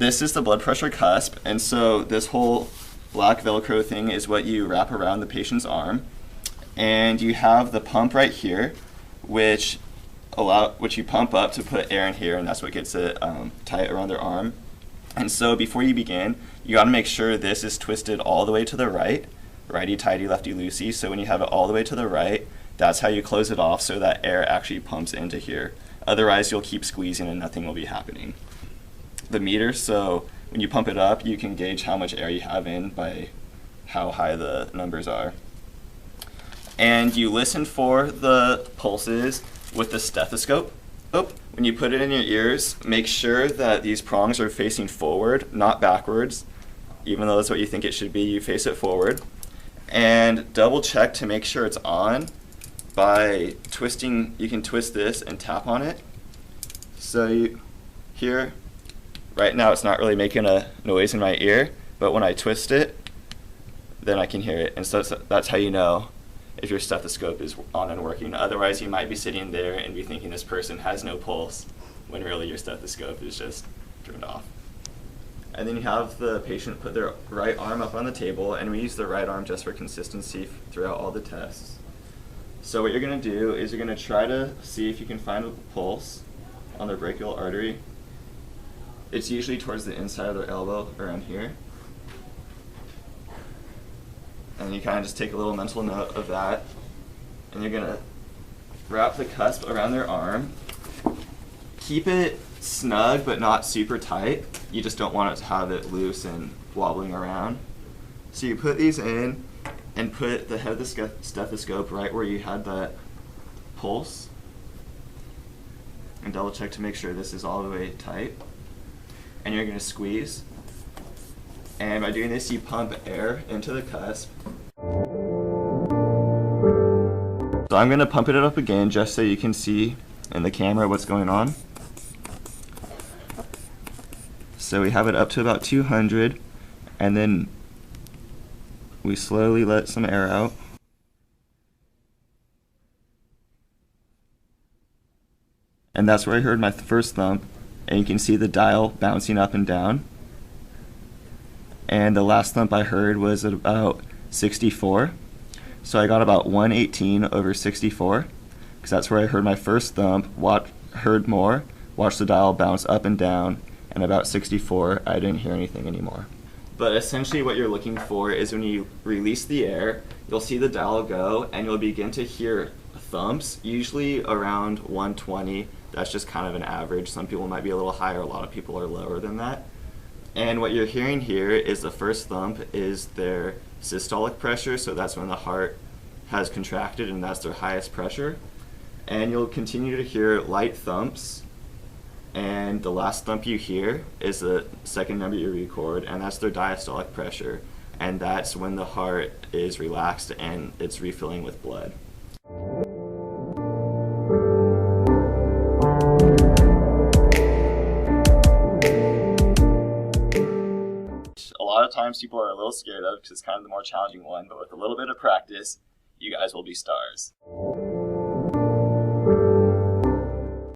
this is the blood pressure cusp, and so this whole black Velcro thing is what you wrap around the patient's arm. And you have the pump right here, which you pump up to put air in here, and that's what gets it tight around their arm. And so before you begin, you got to make sure this is twisted all the way to the right, righty-tighty, lefty-loosey. So when you have it all the way to the right, that's how you close it off so that air actually pumps into here. Otherwise, you'll keep squeezing and nothing will be happening. The meter, so when you pump it up, you can gauge how much air you have in by how high the numbers are. And you listen for the pulses with the stethoscope. When you put it in your ears, make sure that these prongs are facing forward, not backwards. Even though that's what you think it should be, you face it forward. And double check to make sure it's on by twisting. You can twist this and tap on it. So you hear, right now it's not really making a noise in my ear, but when I twist it, then I can hear it. And so that's how you know if your stethoscope is on and working. Otherwise, you might be sitting there and be thinking this person has no pulse, when really your stethoscope is just turned off. And then you have the patient put their right arm up on the table, and we use the right arm just for consistency throughout all the tests. So what you're going to do is you're going to try to see if you can find a pulse on their brachial artery. It's usually towards the inside of their elbow, around here. And you kind of just take a little mental note of that. And you're going to wrap the cusp around their arm. Keep it snug but not super tight. You just don't want it to have it loose and wobbling around. So you put these in and put the head of the stethoscope right where you had that pulse. And double check to make sure this is all the way tight. And you're going to squeeze. And by doing this, you pump air into the cusp. So I'm going to pump it up again just so you can see in the camera what's going on. So we have it up to about 200, and then we slowly let some air out. And that's where I heard my first thump, and you can see the dial bouncing up and down. And the last thump I heard was at about 64. So I got about 118 over 64, because that's where I heard my first thump, heard more, watched the dial bounce up and down, and about 64, I didn't hear anything anymore. But essentially what you're looking for is when you release the air, you'll see the dial go, and you'll begin to hear thumps, usually around 120. That's just kind of an average. Some people might be a little higher, a lot of people are lower than that. And what you're hearing here is the first thump is their systolic pressure, so that's when the heart has contracted and that's their highest pressure. And you'll continue to hear light thumps, and the last thump you hear is the second number you record, and that's their diastolic pressure, and that's when the heart is relaxed and it's refilling with blood. A lot of times people are a little scared of because it's kind of the more challenging one, but with a little bit of practice, you guys will be stars.